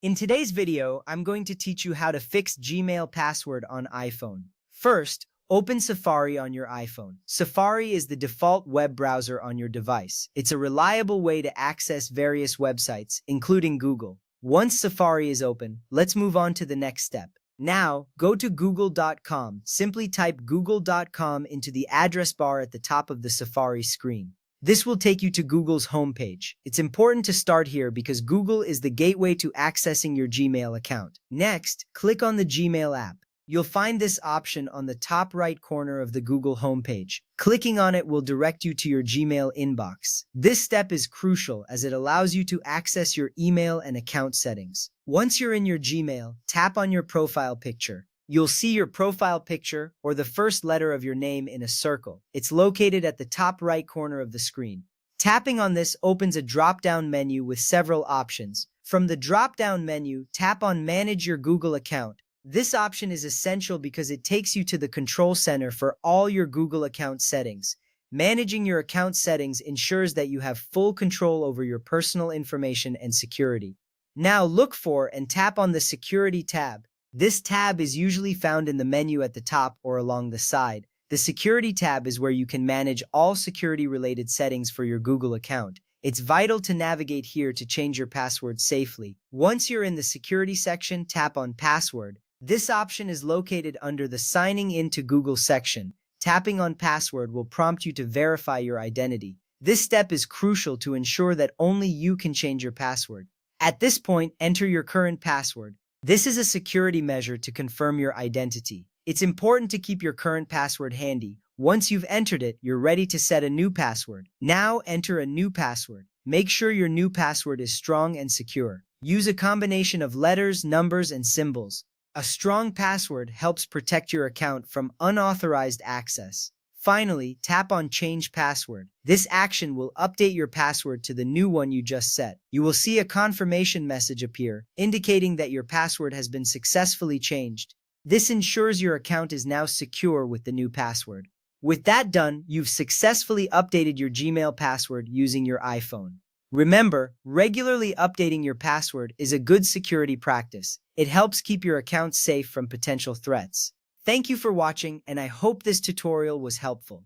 In today's video, I'm going to teach you how to fix Gmail password on iPhone. First, open Safari on your iPhone. Safari is the default web browser on your device. It's a reliable way to access various websites, including Google. Once Safari is open, let's move on to the next step. Now, go to google.com. Simply type google.com into the address bar at the top of the Safari screen. This will take you to Google's homepage. It's important to start here because Google is the gateway to accessing your Gmail account. Next, click on the Gmail app. You'll find this option on the top right corner of the Google homepage. Clicking on it will direct you to your Gmail inbox. This step is crucial as it allows you to access your email and account settings. Once you're in your Gmail, tap on your profile picture. You'll see your profile picture or the first letter of your name in a circle. It's located at the top right corner of the screen. Tapping on this opens a drop-down menu with several options. From the drop-down menu, tap on Manage Your Google Account. This option is essential because it takes you to the control center for all your Google account settings. Managing your account settings ensures that you have full control over your personal information and security. Now look for and tap on the Security tab. This tab is usually found in the menu at the top or along the side. The Security tab is where you can manage all security-related settings for your Google account. It's vital to navigate here to change your password safely. Once you're in the Security section, tap on Password. This option is located under the Signing in to Google section. Tapping on Password will prompt you to verify your identity. This step is crucial to ensure that only you can change your password. At this point, enter your current password. This is a security measure to confirm your identity. It's important to keep your current password handy. Once you've entered it, you're ready to set a new password. Now enter a new password. Make sure your new password is strong and secure. Use a combination of letters, numbers, and symbols. A strong password helps protect your account from unauthorized access. Finally, tap on Change Password. This action will update your password to the new one you just set. You will see a confirmation message appear, indicating that your password has been successfully changed. This ensures your account is now secure with the new password. With that done, you've successfully updated your Gmail password using your iPhone. Remember, regularly updating your password is a good security practice. It helps keep your account safe from potential threats. Thank you for watching, and I hope this tutorial was helpful.